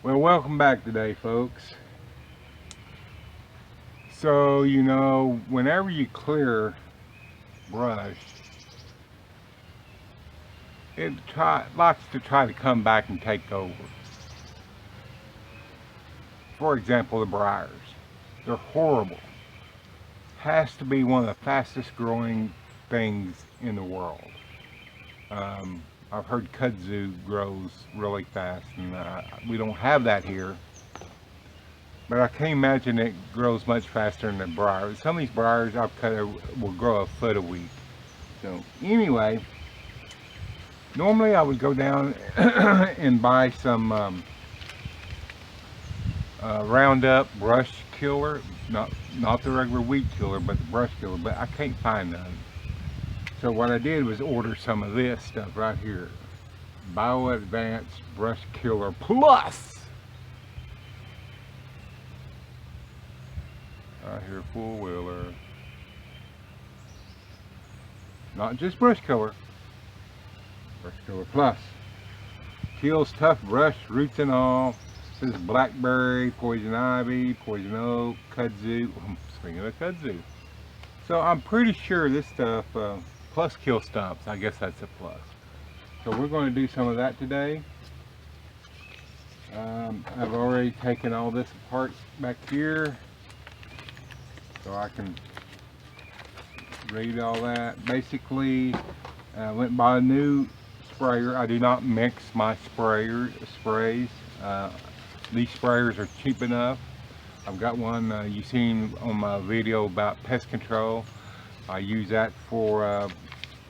Well, welcome back today, folks. So, whenever you clear brush, likes to try to come back and take over. For example, the briars. They're horrible. Has to be one of the fastest growing things in the world. I've heard kudzu grows really fast, and we don't have that here. But I can't imagine it grows much faster than the briar. Some of these briars I've cut will grow a foot a week. So anyway, normally I would go down and buy some Roundup brush killer, not the regular weed killer, but the brush killer. But I can't find none. So what I did was order some of this stuff right here, BioAdvance Brush Killer Plus. Right here, four wheeler. Not just brush killer, Brush Killer Plus. Kills tough brush, roots and all. This is blackberry, poison ivy, poison oak, kudzu. Speaking of kudzu. So I'm pretty sure this stuff, plus kill stumps. I guess that's a plus. So we're going to do some of that today. I've already taken all this apart back here, so I can read all that. Basically, I went and bought a new sprayer. I do not mix my sprays. These sprayers are cheap enough. I've got one you've seen on my video about pest control. I use that for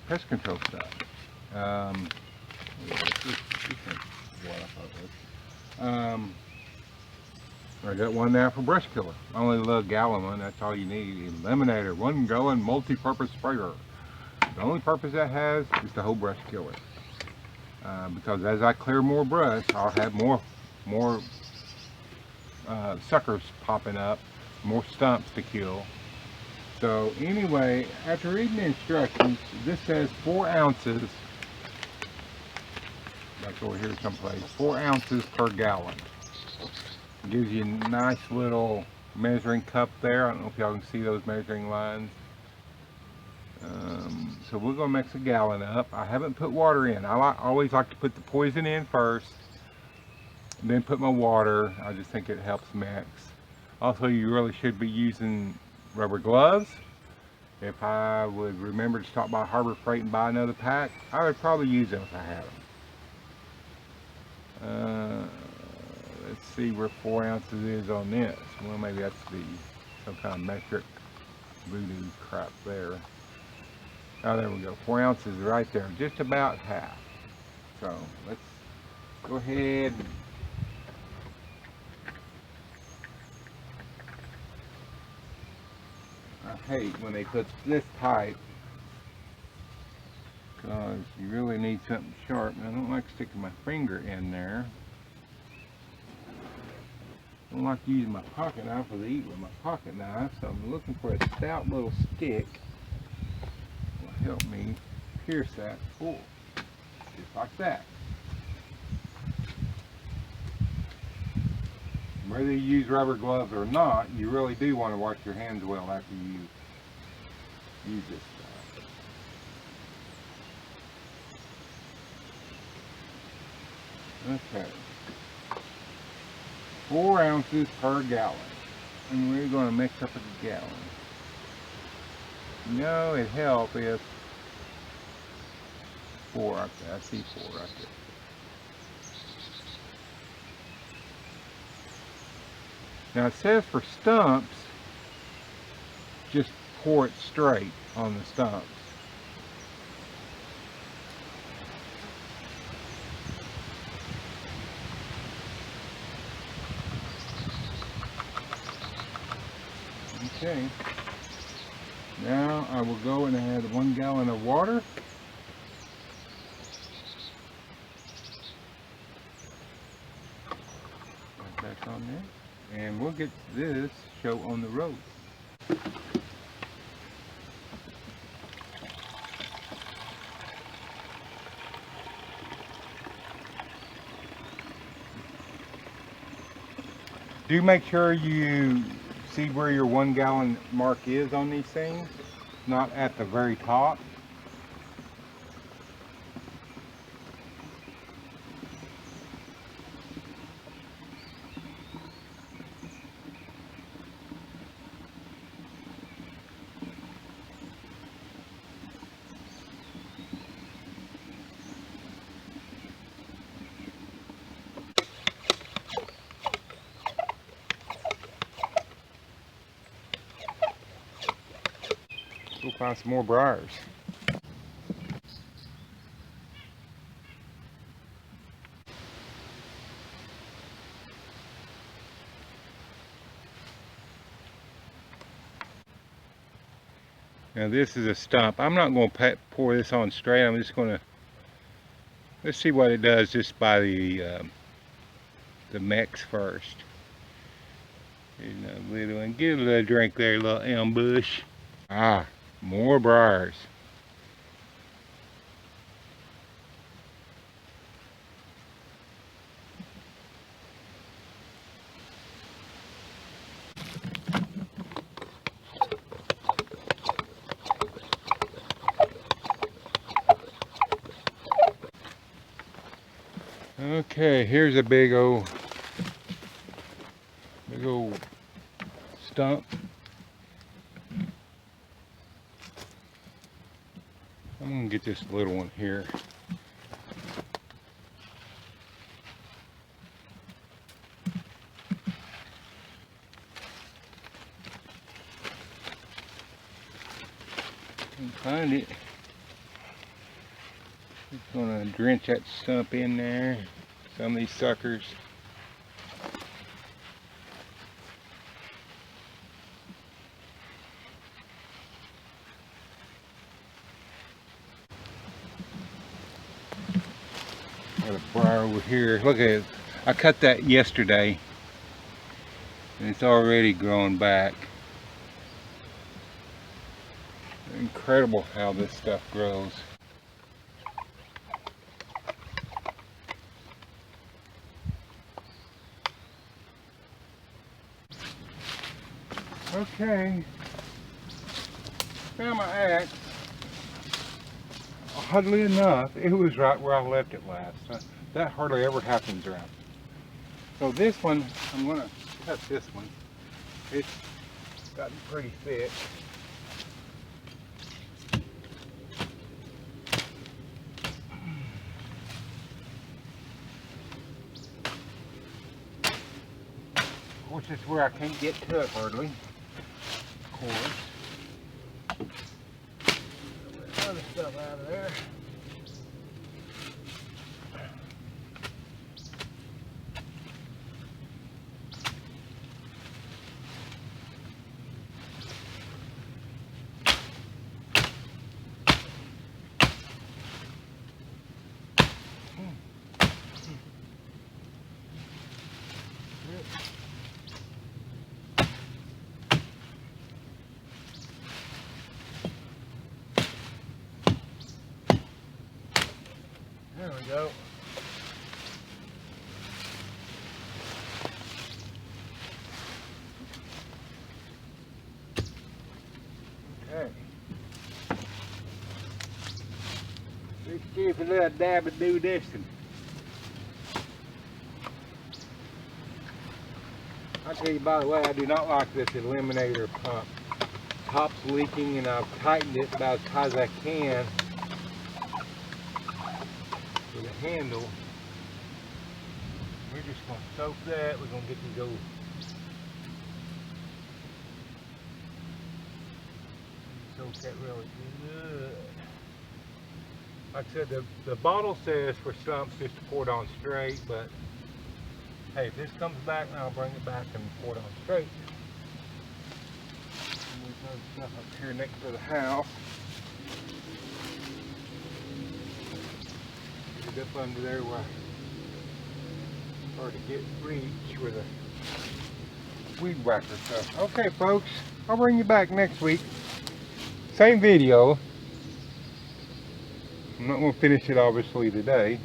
pest control stuff. I got one now for brush killer. Only a little gallon one, that's all you need. Eliminator, 1 gallon multi-purpose sprayer. The only purpose that has is to hold brush killer. Because as I clear more brush, I'll have more suckers popping up, more stumps to kill. So anyway, after reading the instructions, this says 4 ounces, like over here someplace, 4 ounces per gallon. It gives you a nice little measuring cup there. I don't know if y'all can see those measuring lines. So we're going to mix a gallon up. I haven't put water in. I always like to put the poison in first, and then put my water. I just think it helps mix. Also, you really should be using rubber gloves. If I would remember to stop by Harbor Freight and buy another pack, I would probably use them if I had them. Let's see where 4 ounces is on this. Well, maybe that's some kind of metric voodoo crap there. Oh, there we go. 4 ounces right there, just about half. So let's go ahead and I hate when they put this tight, because you really need something sharp. And I don't like sticking my finger in there. I don't like to use my pocket knife or to eat with my pocket knife, so I'm looking for a stout little stick that will help me pierce that full, just like that. Whether you use rubber gloves or not, you really do want to wash your hands well after you use this stuff. Okay. 4 ounces per gallon. And we're going to mix up a gallon. No, it'd help if 4 right there. I see 4 right there. Now it says for stumps, just pour it straight on the stumps. Okay. Now I will go and add 1 gallon of water. Right back on there. And we'll get this show on the road. Do make sure you see where your 1 gallon mark is on these things, not at the very top. We'll find some more briars. Now this is a stump. I'm not going to pour this on straight. I'm just going to, let's see what it does just by the mix first. Here's another little one. Give it a little drink there, little ambush. Ah, more briars. Okay, here's a big old stump. I'm gonna get this little one here. Find it. Just gonna drench that stump in there. Some of these suckers. Got a briar over here. Look at it. I cut that yesterday, and it's already growing back. Incredible how this stuff grows. Okay, found my axe. Oddly enough, it was right where I left it last. That hardly ever happens around. So this one, I'm going to cut this one. It's gotten pretty thick. Of course, this is where I can't get to it hardly. Of course. Other stuff out of there. There we go. Okay. Let's see if a little dab would do this one. I'll tell you, by the way, I do not like this eliminator pump. Top's leaking, and I've tightened it about as high as I can with a handle. We're just going to soak that. We're going to get these old soak that really good. Like I said, the bottle says for stumps just to pour it on straight, but hey, if this comes back, I'll bring it back and pour it on straight. And there's other stuff up here next to the house. Get it up under there where it's hard to get reach with a weed whacker stuff. Okay, folks, I'll bring you back next week. Same video. I'm not going to finish it obviously today,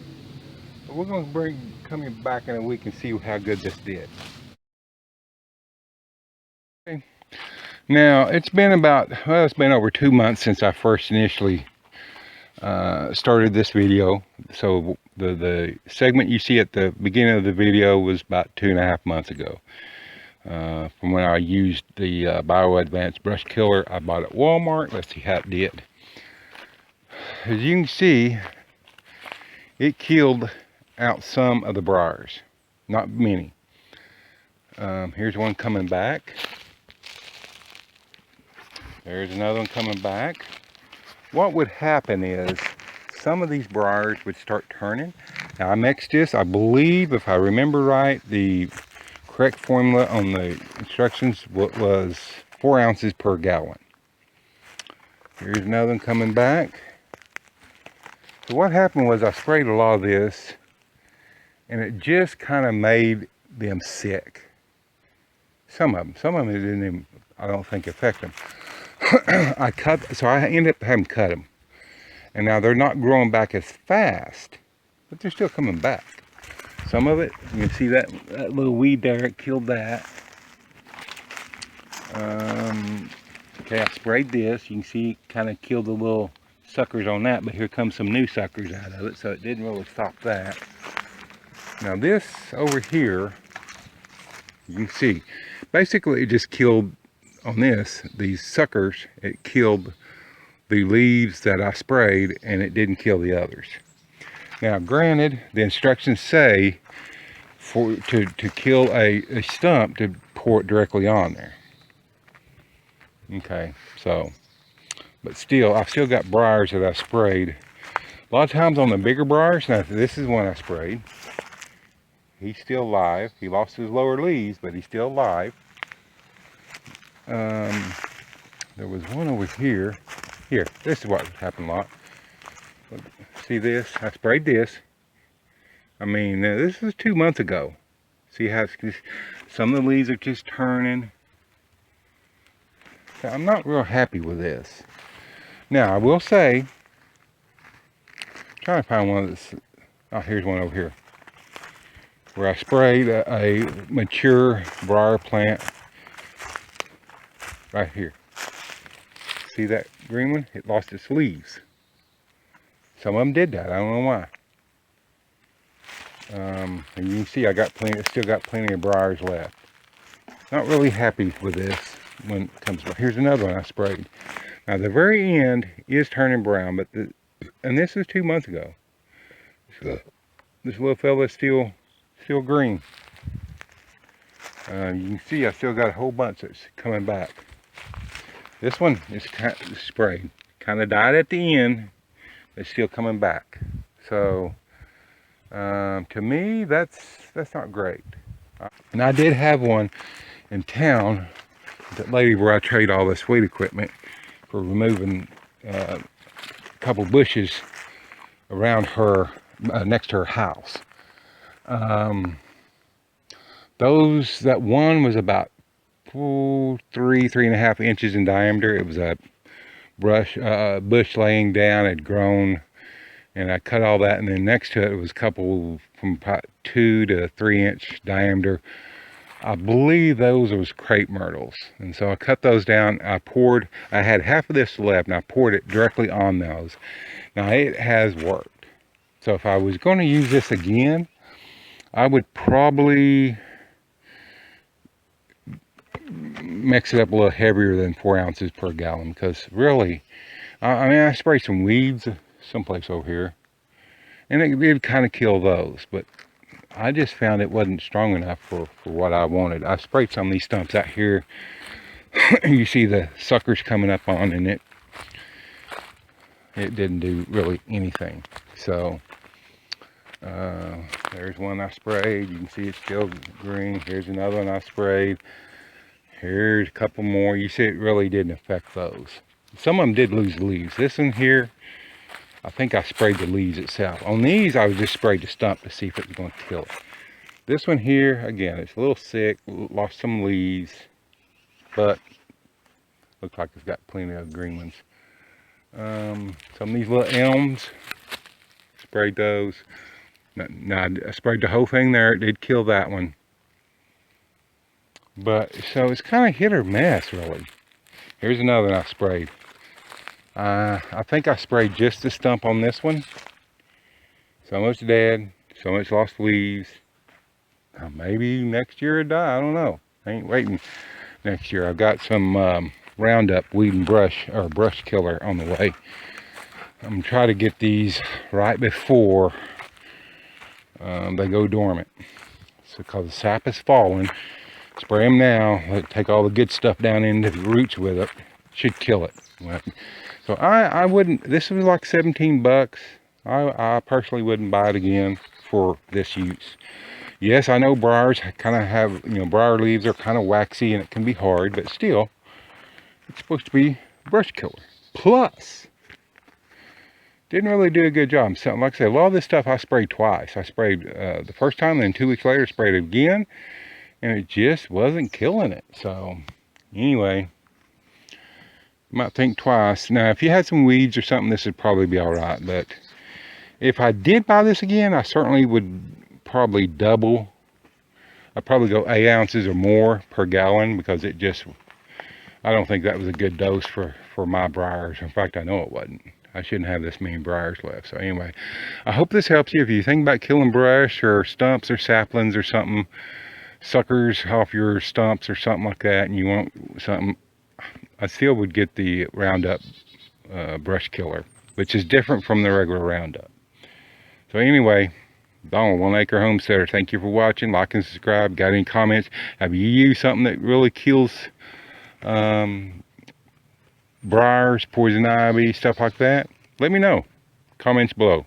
but we're going to come back in a week and see how good this did. Okay. Now, it's been it's been over 2 months since I first initially started this video. So the segment you see at the beginning of the video was about 2.5 months ago. From when I used the BioAdvance Brush Killer I bought at Walmart. Let's see how it did. As you can see, it killed out some of the briars. Not many. Here's one coming back. There's another one coming back. What would happen is some of these briars would start turning. Now I mixed this, I believe, if I remember right, the correct formula on the instructions was 4 ounces per gallon. Here's another one coming back. So what happened was I sprayed a lot of this and it just kind of made them sick. Some of them it didn't even, I don't think, affect them. So I ended up having to cut them. And now they're not growing back as fast, but they're still coming back. Some of it, you can see that little weed there, it killed that. Okay, I sprayed this. You can see it kind of killed the little suckers on that, but here comes some new suckers out of it, so it didn't really stop that. Now this over here, you can see, basically it just killed on these suckers, it killed the leaves that I sprayed, and it didn't kill the others. Now granted, the instructions say to kill a stump to pour it directly on there. Okay, so, but still, I've still got briars that I sprayed. A lot of times on the bigger briars, now this is one I sprayed. He's still alive. He lost his lower leaves, but he's still alive. There was one over here. Here, this is what happened a lot. See this? I sprayed this. I mean, this was 2 months ago. See how some of the leaves are just turning. I'm not real happy with this. Now, I will say, trying to find one of this. Oh, here's one over here. Where I sprayed a mature briar plant right here. See that green one? It lost its leaves. Some of them did that. I don't know why. And you can see I got still got plenty of briars left. Not really happy with this when it comes to. Here's another one I sprayed. Now the very end is turning brown, but and this is 2 months ago. This little fella is still green. You can see I still got a whole bunch that's coming back. This one is sprayed. Kind of died at the end. It's still coming back. So to me, that's not great. And I did have one in town. That lady where I trade all this weed equipment for removing a couple bushes around her, next to her house. That one was about 3.5 inches in diameter. It was a bush laying down, had grown, and I cut all that, and then next to it was a couple from about 2 to 3 inch diameter. I believe those was crepe myrtles, and so I cut those down. I had half of this left, and I poured it directly on those. Now it has worked. So if I was going to use this again, I would probably mix it up a little heavier than 4 ounces per gallon, because really, I mean, I sprayed some weeds someplace over here, and it did kind of kill those, but I just found it wasn't strong enough for what I wanted. I sprayed some of these stumps out here. You see the suckers coming up on, and it didn't do really anything. So there's one I sprayed. You can see it's still green. Here's another one I sprayed. Here's a couple more. You see it really didn't affect those. Some of them did lose leaves. This one here, I think I sprayed the leaves itself. On these, I was just sprayed the stump to see if it was going to kill it. This one here, again, it's a little sick, lost some leaves, but looks like it's got plenty of green ones. Some of these little elms, sprayed those. Now, I sprayed the whole thing there. It did kill that one. But so it's kind of hit or miss, really. Here's another one I sprayed. I think I sprayed just the stump on this one. So much dead, so much lost leaves. Maybe next year it'll die. I don't know. I ain't waiting next year. I've got some Roundup weed and brush or brush killer on the way. I'm gonna try to get these right before they go dormant. So because the sap is falling, spray them now. Let it take all the good stuff down into the roots with it. Should kill it. So I wouldn't. This was like 17 bucks. I personally wouldn't buy it again for this use. Yes, I know briars kind of have, briar leaves are kind of waxy and it can be hard, but still, it's supposed to be brush killer. Plus, didn't really do a good job. So, like I said, a lot of this stuff I sprayed twice. I sprayed the first time, then 2 weeks later, sprayed it again, and it just wasn't killing it. So, anyway, you might think twice. Now, if you had some weeds or something, this would probably be all right, but if I did buy this again, I certainly would probably double. I'd probably go 8 ounces or more per gallon, because it just, I don't think that was a good dose for my briars. In fact, I know it wasn't. I shouldn't have this many briars left. So anyway, I hope this helps you. If you think about killing brush or stumps or saplings or something, suckers off your stumps or something like that, and you want something, I still would get the Roundup brush killer, which is different from the regular Roundup. So anyway, Donald, 1 Acre Homesteader, thank you for watching. Like and subscribe. Got any comments? Have you used something that really kills briars, poison ivy, stuff like that? Let me know. Comments below.